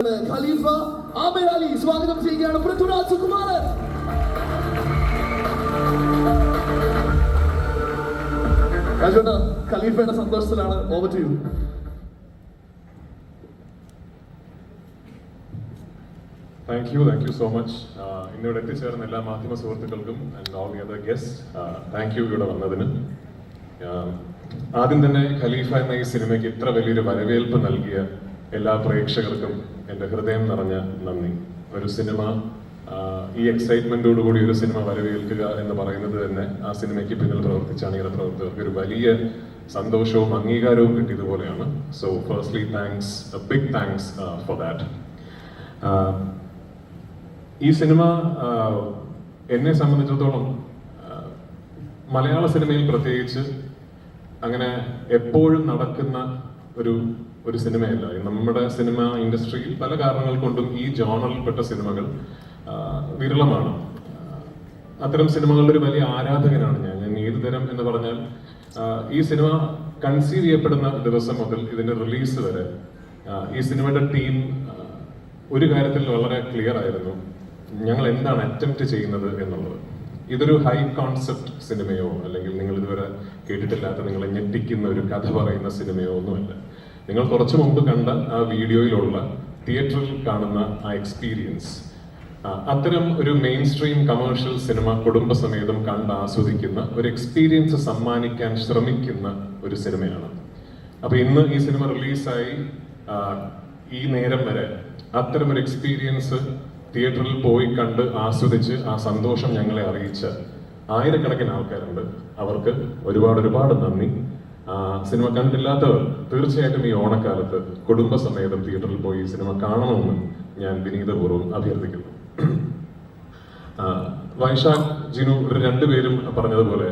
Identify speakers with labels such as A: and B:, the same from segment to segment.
A: ഖലീഫ ആമിർ അലി സ്വാഗതം ചെയ്യുകയാണ്. പൃഥ്വിരാജ് സുകുമാരൻ. രാജേട്ട, ഖലീഫയുടെ സന്തോഷത്തിലാണ്. Over to you.
B: Thank you so much. ഇന്നിവിടെ എത്തിച്ചേർന്ന എല്ലാ മാധ്യമ സുഹൃത്തുക്കൾക്കും and all the other guest thank you ഇവിടെ വന്നതിന്. ആദ്യം തന്നെ ഖലീഫ എന്ന ഈ സിനിമയ്ക്ക് ഇത്ര വലിയൊരു വരവേൽപ്പ് നൽകിയ എല്ലാ പ്രേക്ഷകർക്കും എൻ്റെ ഹൃദയം നിറഞ്ഞ നന്ദി. ഒരു സിനിമ ഈ എക്സൈറ്റ്മെന്റോടുകൂടി ഒരു സിനിമ വരവേൽക്കുക എന്ന് പറയുന്നത് തന്നെ ആ സിനിമയ്ക്ക് പിന്നിൽ പ്രവർത്തിച്ച അണിയറ പ്രവർത്തകർക്ക് ഒരു വലിയ സന്തോഷവും അംഗീകാരവും കിട്ടിയതുപോലെയാണ്. So firstly thanks, big thanks for that. ഈ സിനിമ എന്നെ സംബന്ധിച്ചിടത്തോളം മലയാള സിനിമയിൽ പ്രത്യേകിച്ച് അങ്ങനെ എപ്പോഴും നടക്കുന്ന ഒരു സിനിമയല്ല. നമ്മുടെ സിനിമ ഇൻഡസ്ട്രിയിൽ പല കാരണങ്ങൾ കൊണ്ടും ഈ ജോണറിൽപ്പെട്ട സിനിമകൾ വിരളമാണ്. അത്തരം സിനിമകളുടെ ഒരു വലിയ ആരാധകനാണ് ഞാൻ ഏത് തരം എന്ന് പറഞ്ഞാൽ ഈ സിനിമ കൺസീവ് ചെയ്യപ്പെടുന്ന ദിവസം മുതൽ ഇതിന്റെ റിലീസ് വരെ ഈ സിനിമയുടെ ടീം ഒരു കാര്യത്തിൽ വളരെ ക്ലിയർ ആയിരുന്നു, ഞങ്ങൾ എന്താണ് അറ്റംപ്റ്റ് ചെയ്യുന്നത് എന്നുള്ളത്. ഇതൊരു ഹൈ കോൺസെപ്റ്റ് സിനിമയോ അല്ലെങ്കിൽ നിങ്ങൾ ഇതുവരെ കേട്ടിട്ടില്ലാത്ത നിങ്ങളെ ഞെട്ടിക്കുന്ന ഒരു കഥ പറയുന്ന സിനിമയോ ഒന്നുമല്ല. നിങ്ങൾ കുറച്ചു മുമ്പ് കണ്ട ആ വീഡിയോയിലുള്ള തിയേറ്ററിൽ കാണുന്ന ആ എക്സ്പീരിയൻസ്, അത്തരം ഒരു മെയിൻ സ്ട്രീം കമേഴ്ഷ്യൽ സിനിമ കുടുംബസമേതം കണ്ട് ആസ്വദിക്കുന്ന ഒരു എക്സ്പീരിയൻസ് സമ്മാനിക്കാൻ ശ്രമിക്കുന്ന ഒരു സിനിമയാണ്. അപ്പൊ ഇന്ന് ഈ സിനിമ റിലീസായി ഈ നേരം വരെ അത്തരം ഒരു എക്സ്പീരിയൻസ് തിയേറ്ററിൽ പോയി കണ്ട് ആസ്വദിച്ച് ആ സന്തോഷം ഞങ്ങളെ അറിയിച്ച ആയിരക്കണക്കിന് ആൾക്കാരുണ്ട്. അവർക്ക് ഒരുപാട് നന്ദി. സിനിമ കണ്ടില്ലാത്തവർ തീർച്ചയായിട്ടും ഈ ഓണക്കാലത്ത് കുടുംബസമേതം തിയേറ്ററിൽ പോയി സിനിമ കാണണമെന്ന് ഞാൻ വിനീതപൂർവ്വം അഭ്യർത്ഥിക്കുന്നു. വൈശാഖ്, ജിനു രണ്ടുപേരും പറഞ്ഞതുപോലെ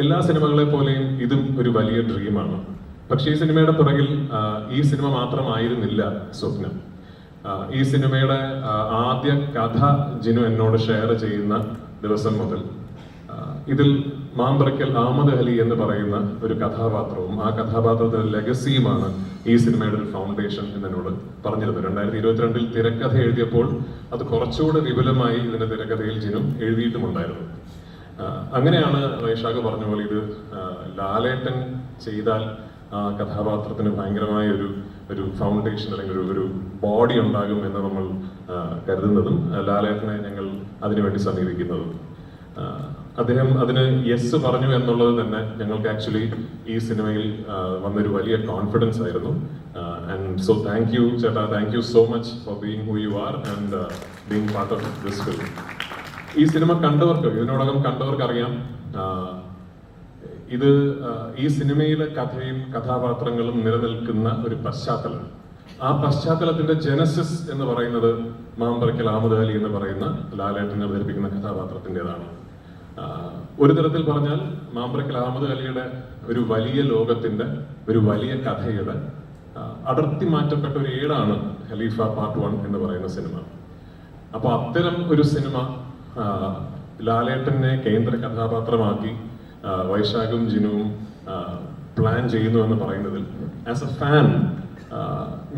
B: എല്ലാ സിനിമകളെ പോലെയും ഇതും ഒരു വലിയ ഡ്രീമാണ്. പക്ഷേ ഈ സിനിമയുടെ പുറകിൽ ഈ സിനിമ മാത്രമായിരുന്നില്ല സ്വപ്നം. ഈ സിനിമയുടെ ആദ്യ കഥ ജിനു എന്നോട് ഷെയർ ചെയ്യുന്ന ദിവസം മുതൽ ഇതിൽ മാമ്പറയ്ക്കൽ അഹമ്മദ് അലി എന്ന് പറയുന്ന ഒരു കഥാപാത്രവും ആ കഥാപാത്രത്തിന്റെ ലെഗസിയുമാണ് ഈ സിനിമയുടെ ഒരു ഫൗണ്ടേഷൻ എന്നോട് പറഞ്ഞിരുന്നത്. 2022 തിരക്കഥ എഴുതിയപ്പോൾ അത് കുറച്ചുകൂടെ വിപുലമായി ഇതിന്റെ തിരക്കഥയിൽ ജിനു എഴുതിയിട്ടുമുണ്ടായിരുന്നു. അങ്ങനെയാണ് വൈശാഖ് പറഞ്ഞ പോലെ ഇത് ലാലേട്ടൻ ചെയ്താൽ ആ കഥാപാത്രത്തിന് ഭയങ്കരമായ ഒരു ഫൗണ്ടേഷൻ അല്ലെങ്കിൽ ഒരു ബോഡി ഉണ്ടാകും എന്ന് നമ്മൾ കരുതുന്നതും ലാലേട്ടനെ ഞങ്ങൾ അതിനുവേണ്ടി സമീപിക്കുന്നതും. അദ്ദേഹം അതിന് യെസ് പറഞ്ഞു എന്നുള്ളത് തന്നെ ഞങ്ങൾക്ക് ആക്ച്വലി ഈ സിനിമയിൽ വന്നൊരു വലിയ കോൺഫിഡൻസ് ആയിരുന്നു. ആൻഡ് സോ താങ്ക് യു ചേട്ടാ, thank you so much for being who you are and being part of this film. ഈ സിനിമ കണ്ടവർക്ക്, ഇതിനോടകം കണ്ടവർക്ക് അറിയാം, ഇത് ഈ സിനിമയിലെ കഥയും കഥാപാത്രങ്ങളും നിലനിൽക്കുന്ന ഒരു പശ്ചാത്തലം. ആ പശ്ചാത്തലത്തിന്റെ ജനസിസ് എന്ന് പറയുന്നത് മാമ്പറയ്ക്കൽ അഹമ്മദ് അലി എന്ന് പറയുന്ന ലാലേട്ടനെ അവതരിപ്പിക്കുന്ന കഥാപാത്രത്തിൻ്റെതാണ്. ഒരു തരത്തിൽ പറഞ്ഞാൽ മാമ്പറയ്ക്കൽ അഹമ്മദ് അലിയുടെ ഒരു വലിയ ലോകത്തിന്റെ ഒരു വലിയ കഥയുടെ അടർത്തി മാറ്റപ്പെട്ട ഒരു ഏടാണ് ഖലീഫ പാർട്ട് 1 എന്ന് പറയുന്ന സിനിമ. അപ്പൊ അത്തരം ഒരു സിനിമ ലാലേട്ടനെ കേന്ദ്ര കഥാപാത്രമാക്കി വൈശാഖും ജിനുവും പ്ലാൻ ചെയ്യുന്നു എന്ന് പറയുന്നതിൽ ആസ് എ ഫാൻ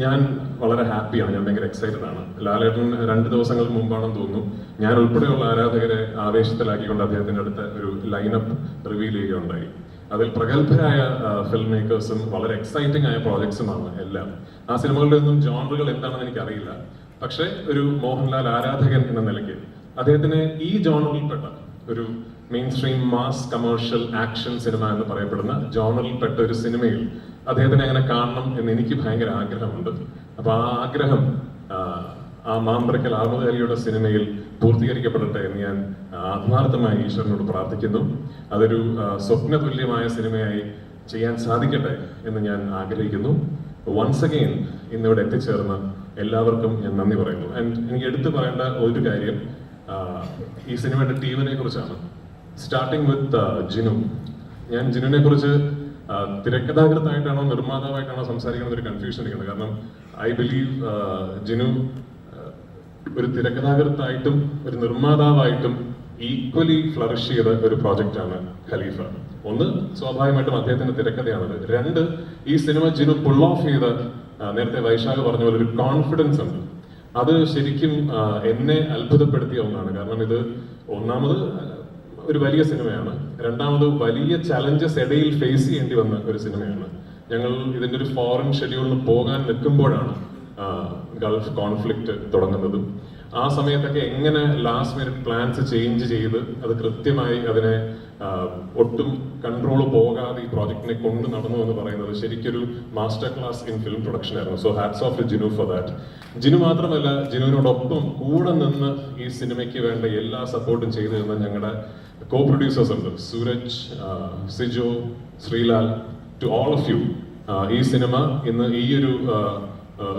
B: ഞാൻ വളരെ ഹാപ്പിയാണ്. ഞാൻ ഭയങ്കര എക്സൈറ്റഡ് ആണ്. ലാലേട്ടൻ 2 ദിവസങ്ങൾക്ക് മുമ്പാണെന്ന് തോന്നുന്നു ഞാൻ ഉൾപ്പെടെയുള്ള ആരാധകരെ ആവേശത്തിലാക്കിക്കൊണ്ട് അദ്ദേഹത്തിന്റെ അടുത്ത് ഒരു ലൈനപ്പ് റിവീൽ ചെയ്യുകയുണ്ടായി. അതിൽ പ്രഗത്ഭരായ ഫിലിം മേക്കേഴ്സും വളരെ എക്സൈറ്റിംഗ് ആയ പ്രോജക്ട്സുമാണ് എല്ലാം. ആ സിനിമകളുടെ ഒന്നും ജോണറുകൾ എന്താണെന്ന് എനിക്കറിയില്ല. പക്ഷേ ഒരു മോഹൻലാൽ ആരാധകൻ എന്ന നിലയ്ക്ക് അദ്ദേഹത്തിന് ഈ ജോണറിൽപ്പെട്ട ഒരു main stream mass commercial action cinema എന്ന് പറയപ്പെടുന്ന ജോണറിൽപ്പെട്ട ഒരു സിനിമയിൽ അദ്ദേഹത്തിനെ അങ്ങനെ കാണണം എന്ന് എനിക്ക് ഭയങ്കര ആഗ്രഹമുണ്ട്. അപ്പൊ ആ ആഗ്രഹം ആ മാമ്പറയ്ക്കൽ അഹമ്മദ് അലിയുടെ സിനിമയിൽ പൂർത്തീകരിക്കപ്പെടട്ടെ എന്ന് ഞാൻ ആത്മാർത്ഥമായി ഈശ്വരനോട് പ്രാർത്ഥിക്കുന്നു. അതൊരു സ്വപ്നതുല്യമായ സിനിമയായി ചെയ്യാൻ സാധിക്കട്ടെ എന്ന് ഞാൻ ആഗ്രഹിക്കുന്നു. വൺസ് അഗെയിൻ ഇന്നിവിടെ എത്തിച്ചേർന്ന എല്ലാവർക്കും ഞാൻ നന്ദി പറയുന്നു. ആൻഡ് എനിക്ക് എടുത്തു പറയേണ്ട ഒരു കാര്യം ഈ സിനിമയുടെ ടീമിനെ കുറിച്ചാണ്. Starting with Jinu. ഞാൻ ജിനുവിനെ കുറിച്ച് തിരക്കഥാകൃത്തായിട്ടാണോ നിർമ്മാതാവായിട്ടാണോ സംസാരിക്കുന്നത് ഒരു കൺഫ്യൂഷൻ ഇരിക്കുന്നത്. കാരണം ഐ ബിലീവ് ജിനു ഒരു തിരക്കഥാകൃത്തായിട്ടും ഒരു നിർമ്മാതാവായിട്ടും ഈക്വലി ഫ്ലറിഷ് ചെയ്ത ഒരു പ്രോജക്റ്റാണ് ഖലീഫ. ഒന്ന്, സ്വാഭാവികമായിട്ടും അദ്ദേഹത്തിന്റെ തിരക്കഥയാണത്. രണ്ട്, ഈ സിനിമ ജിനു പുൾ ഓഫ് ചെയ്ത നേരത്തെ വൈശാഖ് പറഞ്ഞ പോലെ ഒരു കോൺഫിഡൻസ് ഉണ്ട്. അത് ശരിക്കും എന്നെ അത്ഭുതപ്പെടുത്തിയ ഒന്നാണ്. കാരണം ഇത് ഒന്നാമത് ഒരു വലിയ സിനിമയാണ്, രണ്ടാമത് വലിയ ചലഞ്ചസ് ഇടയിൽ ഫേസ് ചെയ്യേണ്ടി വന്ന ഒരു സിനിമയാണ്. ഞങ്ങൾ ഇതിൻ്റെ ഒരു ഫോറിൻ ഷെഡ്യൂളിന് പോകാൻ നിൽക്കുമ്പോഴാണ് ഗൾഫ് കോൺഫ്ലിക്റ്റ് തുടങ്ങുന്നതും ആ സമയത്തൊക്കെ എങ്ങനെ ലാസ്റ്റ് മിനിറ്റ് പ്ലാൻസ് ചേഞ്ച് ചെയ്ത് അത് കൃത്യമായി അതിനെ ഒട്ടും കൺട്രോൾ പോകാതെ ഈ പ്രോജക്റ്റിനെ കൊണ്ട് നടന്നു എന്ന് പറയുന്നത് ശരിക്കൊരു master class in film production ആയിരുന്നു. So hats off to Jinu for that. Jinu മാത്രമല്ല, ജിനുവിനോടൊപ്പം കൂടെ നിന്ന് ഈ സിനിമയ്ക്ക് വേണ്ട എല്ലാ സപ്പോർട്ടും ചെയ്തു തന്ന ഞങ്ങളുടെ കോ പ്രൊഡ്യൂസേഴ്സ് ഉണ്ട്, Sooraj, Sijo, Sreelal, to all of you. ഈ സിനിമ ഇന്ന് ഈ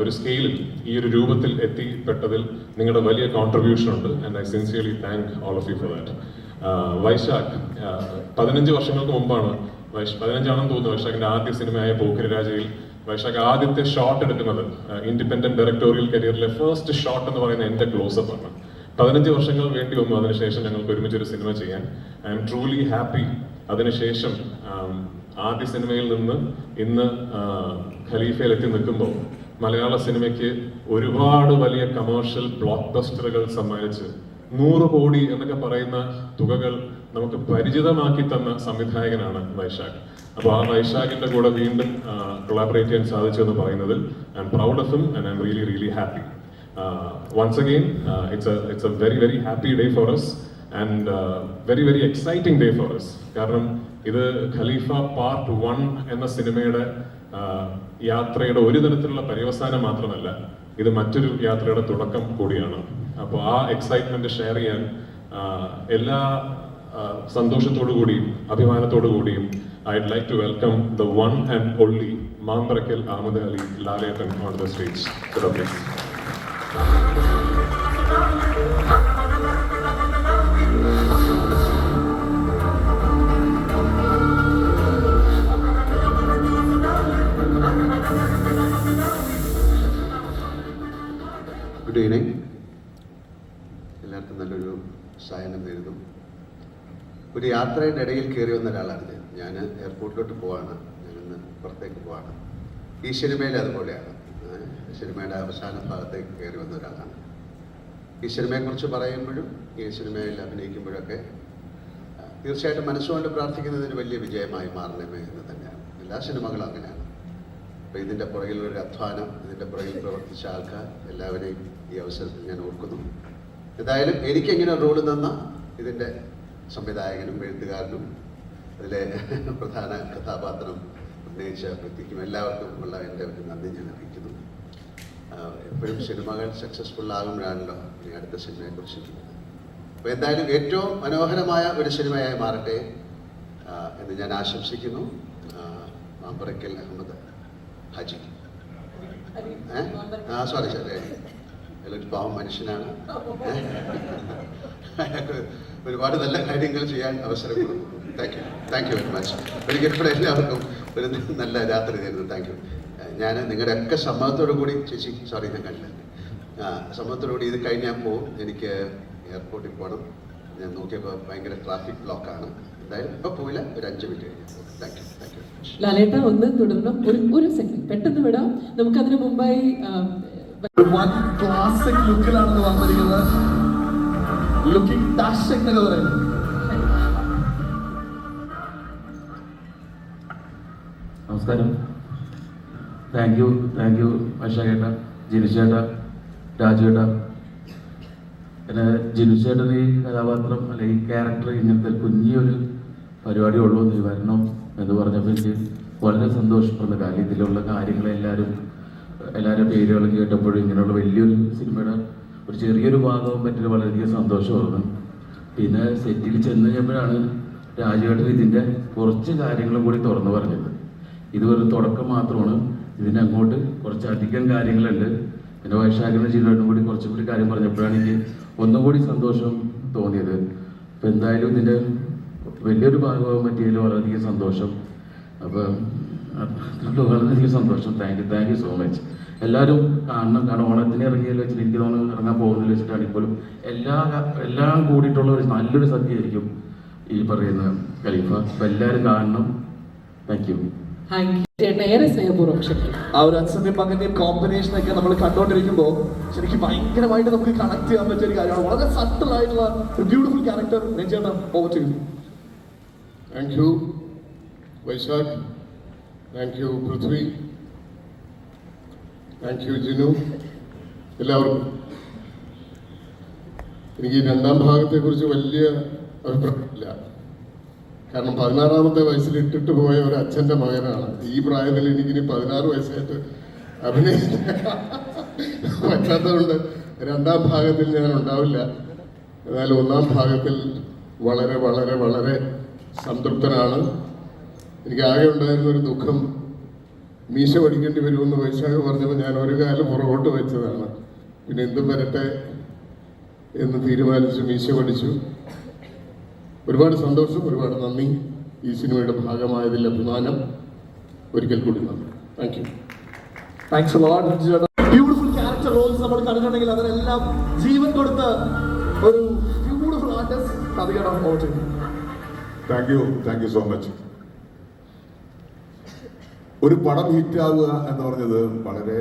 B: ഒരു സ്കെയിലിൽ ഈ ഒരു രൂപത്തിൽ എത്തിപ്പെട്ടതിൽ നിങ്ങളുടെ വലിയ കോൺട്രിബ്യൂഷൻ ഉണ്ട്. And I sincerely thank all of you for that. Vaishakh 15 വർഷങ്ങൾക്ക് മുമ്പാണ് 15ആണെന്ന് തോന്നുന്നു വൈശാഖിന്റെ ആദ്യ സിനിമയായ പോക്കിരി രാജയിൽ വൈശാഖ് ആദ്യത്തെ ഷോട്ട് എടുക്കുന്നത്. ഇൻഡിപെൻഡന്റ് ഡയറക്ടോറിയൽ കരിയറിലെ ഫസ്റ്റ് ഷോട്ട് എന്ന് പറയുന്നത് എന്റെ ക്ലോസപ്പ് ആണ്. 15 വർഷങ്ങൾ വേണ്ടി വന്നു അതിനുശേഷം ഞങ്ങൾക്ക് ഒരുമിച്ചൊരു സിനിമ ചെയ്യാൻ. I M truly happy. അതിനുശേഷം ആദ്യ സിനിമയിൽ നിന്ന് ഇന്ന് ഖലീഫയിൽ എത്തി നിൽക്കുമ്പോൾ മലയാള സിനിമയ്ക്ക് ഒരുപാട് വലിയ കമേഴ്ഷ്യൽ ബ്ലോക്ക് ബസ്റ്ററുകൾ സമ്മാനിച്ച് 100 കോടി എന്നൊക്കെ പറയുന്ന തുകകൾ നമുക്ക് പരിചിതമാക്കി തന്ന സംവിധായകനാണ് വൈശാഖ്. അപ്പോൾ ആ വൈശാഖിന്റെ കൂടെ വീണ്ടും കൊളാബറേറ്റ് ചെയ്യാൻ സാധിച്ചു എന്ന് പറയുന്നതിൽ I am proud of him and I am really really happy. Once again, it's a very very happy day for us and very very exciting day for us. കാരണം ഇത് ഖലീഫ പാർട്ട് 1 എന്ന സിനിമയുടെ യാത്രയുടെ ഒരു തരത്തിലുള്ള പര്യവസാനം മാത്രമല്ല, ഇത് മറ്റൊരു യാത്രയുടെ തുടക്കം കൂടിയാണ്. അപ്പോൾ ആ എക്സൈറ്റ്മെന്റ് ഷെയർ ചെയ്യാൻ എല്ലാ സന്തോഷത്തോടു കൂടിയും അഭിമാനത്തോടു കൂടിയും I'd like to welcome the one and only Mamparakkal Ahammed Ali ലാലേട്ടൻ on the stage. Please.
C: Good evening. എല്ലാവർക്കും നല്ലൊരു സായനം നേരുന്നു. ഒരു യാത്രയുടെ ഇടയിൽ കയറി വന്ന ഒരാളാണ് ഞാൻ എയർപോർട്ടിലോട്ട് പോവാണ്, ഞാനിന്ന് പുറത്തേക്ക് പോവാണ്. ഈ സിനിമയിൽ അതുപോലെയാണ്, സിനിമയുടെ അവസാന ഭാഗത്തേക്ക് കയറി വന്ന ഒരാളാണ്. ഈ സിനിമയെക്കുറിച്ച് പറയുമ്പോഴും ഈ സിനിമയിൽ അഭിനയിക്കുമ്പോഴൊക്കെ തീർച്ചയായിട്ടും മനസ്സുകൊണ്ട് പ്രാർത്ഥിക്കുന്നതിന് വലിയ വിജയമായി മാറണമേ എന്ന് തന്നെയാണ്. എല്ലാ സിനിമകളും അങ്ങനെയാണ്. അപ്പോൾ ഇതിൻ്റെ പുറകിലൊരു അധ്വാനം, ഇതിൻ്റെ പുറകിൽ പ്രവർത്തിച്ച ആൾക്കാർ എല്ലാവരെയും ഈ അവസരത്തിൽ ഞാൻ ഓർക്കുന്നു. എന്തായാലും എനിക്കെങ്ങനെ റോള് തന്ന ഇതിൻ്റെ സംവിധായകനും എഴുത്തുകാരനും അതിലെ പ്രധാന കഥാപാത്രം ഉന്നയിച്ച വ്യക്തിക്കും എല്ലാവർക്കും ഉള്ള എൻ്റെ ഒരു നന്ദി ഞാൻ അറിയിക്കുന്നു. എപ്പോഴും സിനിമകൾ സക്സസ്ഫുൾ ആകുമ്പോഴാണല്ലോ ഇനി അടുത്ത സിനിമയെക്കുറിച്ച് ചിന്തിക്കുന്നത്. അപ്പോൾ എന്തായാലും ഏറ്റവും മനോഹരമായ ഒരു സിനിമയായി മാറട്ടെ എന്ന് ഞാൻ ആശംസിക്കുന്നു. മാമ്പറക്കൽ അഹമ്മദ് ഹാജി, സോറി ഒരു പാവം മനുഷ്യനാണ്. അയാൾക്ക് ഒരുപാട് നല്ല കാര്യങ്ങൾ ചെയ്യാൻ അവസരം കൊടുക്കും. Thank you very much. ഒരിക്കൽ കൂടെ എല്ലാവർക്കും ഒരു നല്ല രാത്രി തരുന്നു. Thank you. ഞാൻ നിങ്ങളുടെ ഒക്കെ സമ്മതത്തോടു കൂടി, ചേച്ചി സോറി ഞാൻ കണ്ടില്ല, സമ്മതത്തോടു കൂടി ഇത് കഴിഞ്ഞാൽ പോവും. എനിക്ക് എയർപോർട്ടിൽ പോകണം. ഞാൻ നോക്കിയപ്പോൾ ഭയങ്കര ട്രാഫിക് ബ്ലോക്കാണ്. എന്തായാലും ഇപ്പോൾ പോയില്ല, ഒരു 5 മിനിറ്റ് കഴിഞ്ഞു. Thank you.
D: ലാലേട്ട ഒന്ന് തുടരണം, ഒരു സെക്കൻഡ് പെട്ടെന്ന് വിടാം. നമുക്കതിന് മുമ്പായി
A: ക്ലാസിക് ലുക്കിലാണെന്ന് വന്നിരിക്കുന്നത്. ലുക്കിംഗ് ഡാഷിംഗ് എന്ന് പറയുന്നത്.
E: നമസ്കാരം. താങ്ക് യു വൈശാഖേട്ട, ജിനുശേട്ട, രാജുവേട്ട. പിന്നെ ജിനുശേട്ടൻ ഈ കഥാപാത്രം അല്ലെ ഈ ക്യാരക്ടർ ഇങ്ങനത്തെ കുഞ്ഞൊരു പരിപാടി ഉള്ളൂ നീ വരണം എന്ന് പറഞ്ഞപ്പോൾ എനിക്ക് വളരെ സന്തോഷപ്പെടുന്ന കാര്യം. ഇതിലുള്ള കാര്യങ്ങളെല്ലാവരും എല്ലാവരുടെ പേരുകളും കേട്ടപ്പോഴും ഇങ്ങനെയുള്ള വലിയൊരു സിനിമയുടെ ഒരു ചെറിയൊരു ഭാഗവും പറ്റിയത് വളരെയധികം സന്തോഷമായിരുന്നു. പിന്നെ സെറ്റിൽ ചെന്ന് കഴിഞ്ഞപ്പോഴാണ് രാജുവേട്ടൻ ഇതിൻ്റെ കുറച്ച് കാര്യങ്ങളും കൂടി തുറന്നു പറഞ്ഞത്. ഇത് ഒരു തുടക്കം മാത്രമാണ്, ഇതിനങ്ങോട്ട് കുറച്ചധികം കാര്യങ്ങളുണ്ട്. പിന്നെ വൈശാഖിൻ്റെ ജില്ലേട്ടും കൂടി കുറച്ചും കൂടി കാര്യം പറഞ്ഞപ്പോഴാണ് എനിക്ക് ഒന്നുകൂടി സന്തോഷം തോന്നിയത്. അപ്പം എന്തായാലും ഇതിൻ്റെ വലിയൊരു ഭാഗമാകാൻ പറ്റിയതിൽ വളരെയധികം സന്തോഷം. അപ്പം വളരെയധികം സന്തോഷം. Thank you so much. എല്ലാവരും കാണണം. കാരണം ഓണത്തിന് ഇറങ്ങിയതിൽ വെച്ചിട്ട് എനിക്ക് തോന്നുന്നു ഇറങ്ങാൻ പോകുന്നതിൽ വെച്ചിട്ടാണ് ഇപ്പോഴും എല്ലാം കൂടിയിട്ടുള്ള ഒരു നല്ലൊരു സദ്യയായിരിക്കും ഈ പറയുന്ന ഖലീഫ. അപ്പം എല്ലാവരും കാണണം. Thank you.
D: ചേട്ടനെ ഏറെ സ്നേഹപൂർവ്വം ക്ഷണിക്കും.
A: ആ ഒരു അച്ഛൻ്റെയും മകന്റെയും കോമ്പിനേഷൻ ഒക്കെ നമ്മൾ കണ്ടുകൊണ്ടിരിക്കുമ്പോൾ ശരിക്കും ഭയങ്കരമായിട്ട് നമുക്ക് കണക്ട് ചെയ്യാൻ പറ്റിയ ഒരു കാര്യമാണ്. വളരെ സട്ടിൽ ആയിട്ടുള്ള ഒരു ബ്യൂട്ടിഫുൾ ക്യാരക്ടർ. രഞ്ജേട്ടാ, over to you.
F: Thank you Vysakh, thank you Prithvi, thank you Jinu, എല്ലാവർക്കും. എനിക്ക് ഈ രണ്ടാം ഭാഗത്തെക്കുറിച്ച് വലിയ അഭിപ്രായമില്ല. കാരണം 16-ാമത്തെ വയസ്സിൽ ഇട്ടിട്ട് പോയ ഒരു അച്ഛൻ്റെ മകനാണ്. ഈ പ്രായത്തിൽ എനിക്കിനി 16 വയസ്സായിട്ട് അഭിനയിക്കാൻ പറ്റാത്തതുകൊണ്ട് രണ്ടാം ഭാഗത്തിൽ ഞാൻ ഉണ്ടാവില്ല. എന്നാൽ ഒന്നാം ഭാഗത്തിൽ വളരെ വളരെ വളരെ സംതൃപ്തനാണ്. എനിക്ക് ആകെ ഉണ്ടായിരുന്ന ഒരു ദുഃഖം, മീശ പഠിക്കേണ്ടി വരുമെന്ന് വൈശാഖ് പറഞ്ഞപ്പോൾ ഞാൻ ഒരു കാലം പുറകോട്ട് വെച്ചതാണ്. പിന്നെ എന്തും വരട്ടെ എന്ന് തീരുമാനിച്ചു മീശ പഠിച്ചു. ഒരുപാട് സന്തോഷം, ഒരുപാട് നന്ദി. ഈ സിനിമയുടെ ഭാഗമായതിൽ അഭിമാനം. ഒരിക്കൽ കൂടി നന്ദി. Thank you.
A: Thanks a lot രഞ്ജേട്ടാ. ബ്യൂട്ടിഫുൾ ക്യാരക്ടർ റോൾസ് നമ്മൾ കണ്ടിട്ടുണ്ടെങ്കിൽ അതിനെല്ലാം ജീവൻ കൊടുത്ത ഒരു ബ്യൂട്ടിഫുൾ ആർട്ടിസ്റ്റ്. അതികടം over to you.
G: Thank you so much. ഒരു പടം ഹിറ്റാവുക എന്ന് പറഞ്ഞത് വളരെ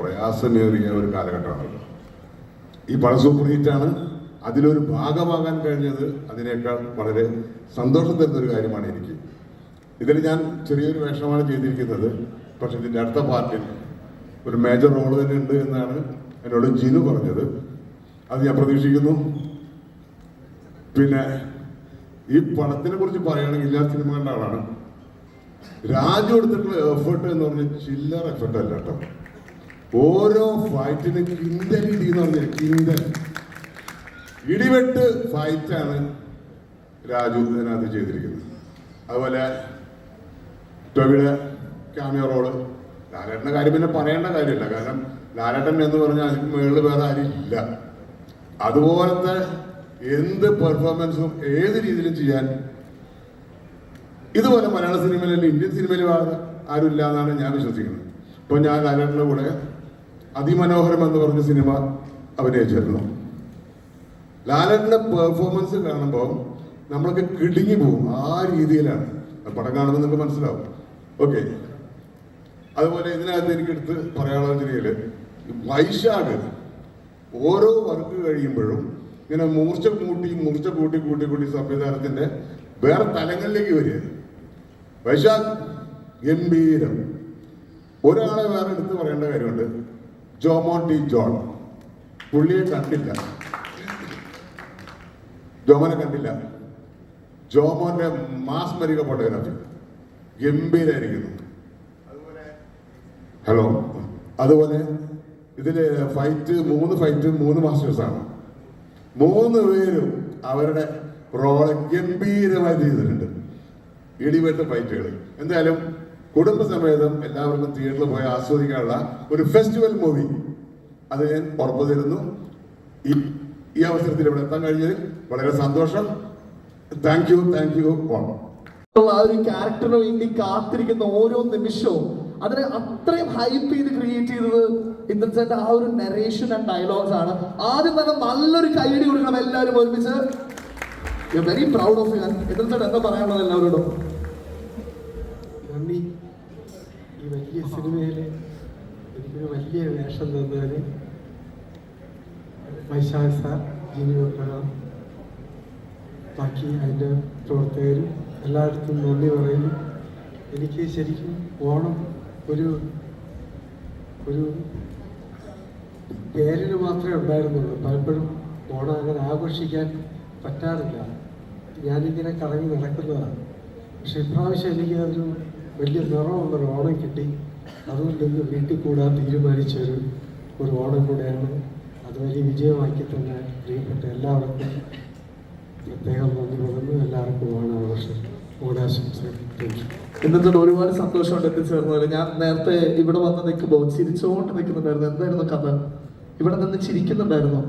G: പ്രയാസമേറിയ ഒരു കാലഘട്ടമാണല്ലോ. ഈ പടം സൂപ്പർ ഹിറ്റാണ്. അതിലൊരു ഭാഗമാകാൻ കഴിഞ്ഞത് അതിനേക്കാൾ വളരെ സന്തോഷം തരുന്നൊരു കാര്യമാണ് എനിക്ക്. ഇതിൽ ഞാൻ ചെറിയൊരു വേഷമാണ് ചെയ്തിരിക്കുന്നത്. പക്ഷെ ഇതിൻ്റെ അടുത്ത പാർട്ടിൽ ഒരു മേജർ റോള് തന്നെ ഉണ്ട് എന്നാണ് എന്നോട് ജിനു പറഞ്ഞത്. അത് ഞാൻ പ്രതീക്ഷിക്കുന്നു. പിന്നെ ഈ പടത്തിനെ കുറിച്ച് പറയുകയാണെങ്കിൽ ഞാൻ സിനിമ കണ്ട ആളാണ്. രാജു എടുത്തിട്ടുള്ള എഫേർട്ട് എന്ന് പറഞ്ഞാൽ ചില്ലർ എഫേർട്ട് അല്ല കേട്ടോ. ഓരോ ഫൈറ്റിന് കിന്തൽ ഇടി എന്ന് പറഞ്ഞാൽ കിന്തൽ ഇടിവെട്ട് ഫൈറ്റാണ് രാജു ഇതിനകത്ത് ചെയ്തിരിക്കുന്നത്. അതുപോലെ ടോവിയുടെ ക്യാമിയോ റോള്, ലാലേട്ടൻ്റെ കാര്യം പിന്നെ പറയേണ്ട കാര്യമില്ല. കാരണം ലാലേട്ടൻ എന്ന് പറഞ്ഞാൽ അതിന് മുകളിൽ വേറെ ആരും ഇല്ല. അതുപോലത്തെ എന്ത് പെർഫോമൻസും ഏത് രീതിയിലും ചെയ്യാൻ ഇതുപോലെ മലയാള സിനിമയിൽ ഇന്ത്യൻ സിനിമയിൽ ആരും ഇല്ല എന്നാണ് ഞാൻ വിശ്വസിക്കുന്നത്. ഇപ്പോൾ ഞാൻ ലാലേട്ടൻ്റെ കൂടെ അതിമനോഹരം എന്ന് പറഞ്ഞ സിനിമ അഭിനയിച്ചിരുന്നു. ലാലേട്ടൻ്റെ പെർഫോമൻസ് കാണുമ്പോൾ നമ്മളൊക്കെ കിടുങ്ങി പോകും. ആ രീതിയിലാണ് പടം കാണുമ്പോൾ നിങ്ങൾക്ക് മനസ്സിലാവും. ഓക്കെ, അതുപോലെ ഇതിനകത്ത് എനിക്കെടുത്ത് പറയാനുള്ള രീതിയിൽ വൈശാഖ് ഓരോ വർക്ക് കഴിയുമ്പോഴും ഇങ്ങനെ മൂർച്ച കൂട്ടി സംവിധാനത്തിൻ്റെ വേറെ തലങ്ങളിലേക്ക് വരിക. വൈശാഖ് ഗംഭീരം. ഒരാളെ വേറെ എടുത്ത് പറയേണ്ട കാര്യമുണ്ട്, ജോമോൻ ടി ജോൺ. പുള്ളിയെ കണ്ടില്ല, ജോമോനെ കണ്ടില്ല. ജോമോന്റെ മാസ്മരിക ഫോട്ടോഗ്രാഫി ഗംഭീരായിരിക്കുന്നു. അതുപോലെ ഇതില് മൂന്ന് ഫൈറ്റ് 3 മാസ്റ്റേഴ്സാണ്. 3 പേരും അവരുടെ റോള് ഗംഭീരമായി ചെയ്തിട്ടുണ്ട്. ഇടിവെട്ട് ഫൈറ്റുകൾ. എന്തായാലും കുടുംബസമേതം എല്ലാവർക്കും തിയേറ്ററിൽ പോയി ആസ്വദിക്കാനുള്ള ഒരു ഫെസ്റ്റിവൽ മൂവി അത് ഞാൻ ഉറപ്പു തരുന്നു. ഈ അവസരത്തിൽ ഇവിടെ എത്താൻ കഴിഞ്ഞതിൽ വളരെ സന്തോഷം. Thank you all.
A: ആ ഒരു ക്യാരക്ടറിന് വേണ്ടി കാത്തിരിക്കുന്ന ഓരോ നിമിഷവും അതിനെ അത്രയും ഹൈപ്പ് ചെയ്ത് ക്രിയേറ്റ് ചെയ്തത് ഇന്ദ്രൻസേട്ടൻ്റെ ആ ഒരു നരേഷൻ ആൻഡ് ഡയലോഗ്സ് ആണ്. ആദ്യം തന്നെ നല്ലൊരു കൈയടി കൊടുക്കണം എല്ലാവരും ഒരുമിച്ച്. Very proud of you. ഇന്ദ്രൻസേട്ടൻ എന്താ പറയാനുള്ളത് എല്ലാവരോടും?
H: നന്ദി. ഈ വലിയ സിനിമയിൽ എനിക്കൊരു വലിയ വേഷം തന്നതിന് വൈശാഖ് സാർ, ജിനു അബ്രഹാം, ബാക്കി അതിൻ്റെ പ്രവർത്തകരും എല്ലായിടത്തും നന്ദി പറയുന്നു. എനിക്ക് ശരിക്കും ഓണം ഒരു പേരിന് മാത്രമേ ഉണ്ടായിരുന്നുള്ളൂ. പലപ്പോഴും ഓണം അങ്ങനെ ആഘോഷിക്കാൻ പറ്റാറില്ല. ഞാനിങ്ങനെ കറങ്ങി നടക്കുന്നതാണ്. പക്ഷെ ഇപ്രാവശ്യം എനിക്ക് അതൊരു വലിയ നിറമുള്ളൊരു ഓണം കിട്ടി. അതുകൊണ്ട് ഇന്ന് വീട്ടിൽ കൂടാൻ തീരുമാനിച്ചൊരു ഓണം കൂടെയാണ്. അത് വലിയ വിജയമാക്കി തന്നെ പ്രിയപ്പെട്ട എല്ലാവർക്കും പ്രത്യേകം നന്ദി പറയുന്നു. എല്ലാവർക്കും ഓണാഘോഷം, ഓണാശംസകൾ.
A: ഇന്നത്തെ ഒരുപാട് സന്തോഷമുണ്ട് എത്തിച്ചേർന്നതിൽ. ഞാൻ നേരത്തെ ഇവിടെ വന്ന് നിൽക്കുമ്പോൾ ചിരിച്ചുകൊണ്ട് നിൽക്കുന്നുണ്ടായിരുന്നു. എന്തായിരുന്നു കഥ? ഇവിടെ നിന്ന് ചിരിക്കുന്നുണ്ടായിരുന്നു.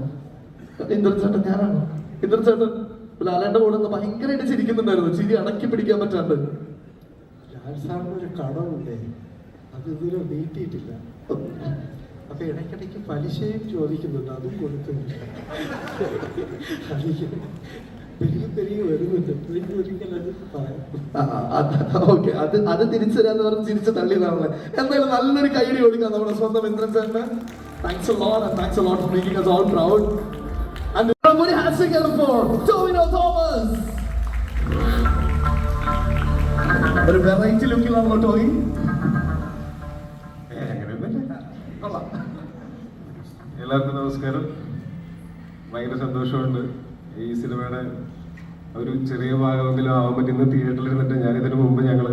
A: ഇന്ദ്രൻസേട്ടൻ ഞാനാണോ? ഇന്ദ്രൻസേട്ടൻ ലാലേട്ടൻ്റെ കൂടെ നിന്ന് ഭയങ്കരമായിട്ട് ചിരിക്കുന്നുണ്ടായിരുന്നു. ചിരി അടക്കി പിടിക്കാൻ പറ്റാണ്ട്.
H: ലാൽ സാറിന് ഒരു കടമുണ്ടേ, അത് ഇതുവരെ നീട്ടിയിട്ടില്ല. അപ്പൊ ഇടയ്ക്കിടയ്ക്ക് പലിശയും ചോദിക്കുന്നുണ്ട്, അതും കൊടുക്കുന്നില്ല. പെരുകി വരുന്നുണ്ട്. എനിക്ക് ഒരിക്കലും അത് പറയാം.
A: ഓക്കെ, അത് തിരിച്ചറിയാന്ന് പറഞ്ഞ് തിരിച്ചു തള്ളിയതാണല്ലേ. എന്തായാലും നല്ലൊരു കൈയടി കൊടുക്കാം നമ്മുടെ സ്വന്തം ഇന്ദ്രൻ സാറിന്. Thanks a lot and thanks a lot for making us all proud. And everybody has to get for Tobino Thomas. ഒരു വെറൈറ്റി ലുക്കിലാണല്ലോ ടോയി. കൊള്ളാം.
B: എല്ലാവർക്കും നമസ്കാരം. ഭയങ്കര സന്തോഷമുണ്ട് ഈ സിനിമയുടെ ഒരു ചെറിയ ഭാഗമെങ്കിലും ആവാൻ പറ്റി. ഇന്ന് തിയേറ്ററിൽ ഇരുന്നിട്ട് ഞാനിതിനു മുമ്പ് ഞങ്ങൾ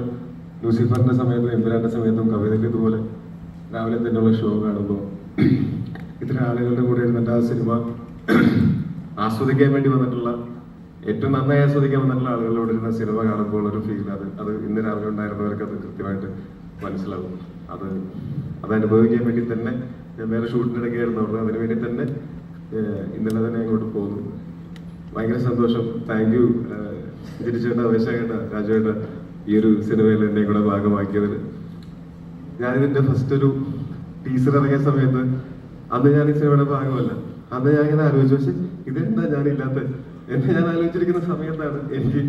B: ലൂസിഫറിന്റെ സമയത്തും എമ്പുരാന്റെ സമയത്തും കവിതയ്ക്ക് ഇതുപോലെ രാവിലെ തന്നെയുള്ള ഷോ കാണുമ്പോൾ ഇത്തരം ആളുകളുടെ കൂടെ ഇരുന്നിട്ട് ആ സിനിമ ആസ്വദിക്കാൻ വേണ്ടി വന്നിട്ടുള്ള, ഏറ്റവും നന്നായി ആസ്വദിക്കാൻ വന്നിട്ടുള്ള ആളുകളോട് ഇരുന്ന സിനിമ കാണുമ്പോൾ ഒരു ഫീൽ, അത് ഇന്ന് രാവിലെ ഉണ്ടായിരുന്നവർക്ക് അത് കൃത്യമായിട്ട് മനസ്സിലാവും. അത് അനുഭവിക്കാൻ വേണ്ടി തന്നെ ഞാൻ വേറെ ഷൂട്ടിൻ്റെ ഇടയ്ക്കായിരുന്നു അവിടെ. അതിന് വേണ്ടി തന്നെ ഇന്നലെ തന്നെ അങ്ങോട്ട് പോകുന്നു. ഭയങ്കര സന്തോഷം. താങ്ക് യു ജിരിച്ചേട്ട, വൈശാഖേട്ട, രാജുവേട്ട, ഈ ഒരു സിനിമയിൽ എന്നെ കൂടെ ഭാഗമാക്കിയതിൽ. ഞാനിതിൻ്റെ ഫസ്റ്റ് ഒരു ടീസർ ഇറങ്ങിയ സമയത്ത് അന്ന് ഞാൻ ഈ സിനിമയുടെ ഭാഗമല്ല. അന്ന് ഞാൻ ഇങ്ങനെ ആലോചിച്ചു, പക്ഷെ ഇതെന്താ ഞാനില്ലാത്ത എന്നെ ഞാൻ ആലോചിച്ചിരിക്കുന്ന സമയത്താണ് എനിക്ക്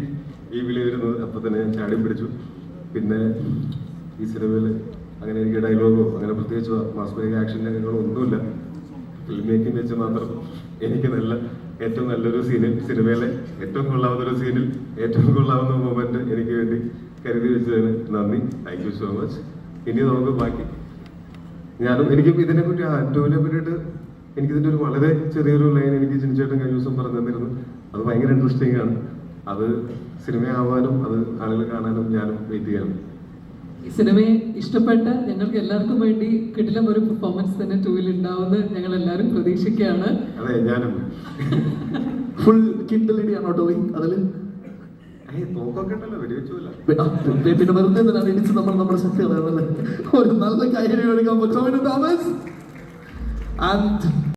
B: ഈ വിളി വരുന്നത്. അപ്പം തന്നെ ഞാൻ ചാടി പിടിച്ചു. പിന്നെ ഈ സിനിമയിൽ അങ്ങനെ എനിക്ക് ഡയലോഗോ അങ്ങനെ പ്രത്യേകിച്ച് മാസ് മേക്കിംഗ് ആക്ഷൻ രംഗങ്ങളോ ഒന്നുമില്ല. ഫിലിം മേക്കിംഗ് വെച്ച് മാത്രം എനിക്ക് ഏറ്റവും നല്ലൊരു സിനിമയിലെ ഏറ്റവും കൊള്ളാവുന്ന ഒരു സീനിൽ ഏറ്റവും കൊള്ളാവുന്ന മൊമെന്റ് എനിക്ക് വേണ്ടി കരുതി വെച്ചതിന് നന്ദി. Thank you so much. ഇനി നമുക്ക് ബാക്കി എനിക്ക് ഇതിനെപ്പറ്റി ആറ്റോനെ പറ്റിയിട്ട് എനിക്കിതിൻ്റെ ഒരു വളരെ ചെറിയൊരു ലൈൻ എനിക്ക് ജിനിച്ചേട്ടൻ കഴിഞ്ഞ ദിവസം പറഞ്ഞു തന്നിരുന്നു. അത് ഭയങ്കര ഇൻട്രസ്റ്റിംഗ് ആണ്. അത് സിനിമയാവാനും അത് ആളുകൾ കാണാനും ഞാനും വെയിറ്റ് ചെയ്യണം.
D: ഈ സിനിമയെ ഇഷ്ടപ്പെട്ട ഞങ്ങൾക്ക് എല്ലാവർക്കും വേണ്ടി കിടിലം ഒരു പെർഫോമൻസ് തന്നെ ടൂവിൽ ഉണ്ടാവുമെന്ന് ഞങ്ങൾ എല്ലാവരും പ്രതീക്ഷിക്കുകയാണ്.
B: അതെ, ഞാനും
A: ഫുൾ കിണ്ടലിടിയാണോ ടോയി അതില്?
B: തോക്കൊക്കെ ഉണ്ടല്ലോ, വെടിവെച്ചില്ല.
A: പിന്നെ വെറുതെ എന്തിനാണ് ഇടിച്ച് നമ്മുടെ ശക്തി ഒരു നല്ല കൈയടി എടുക്കാൻ പറ്റും.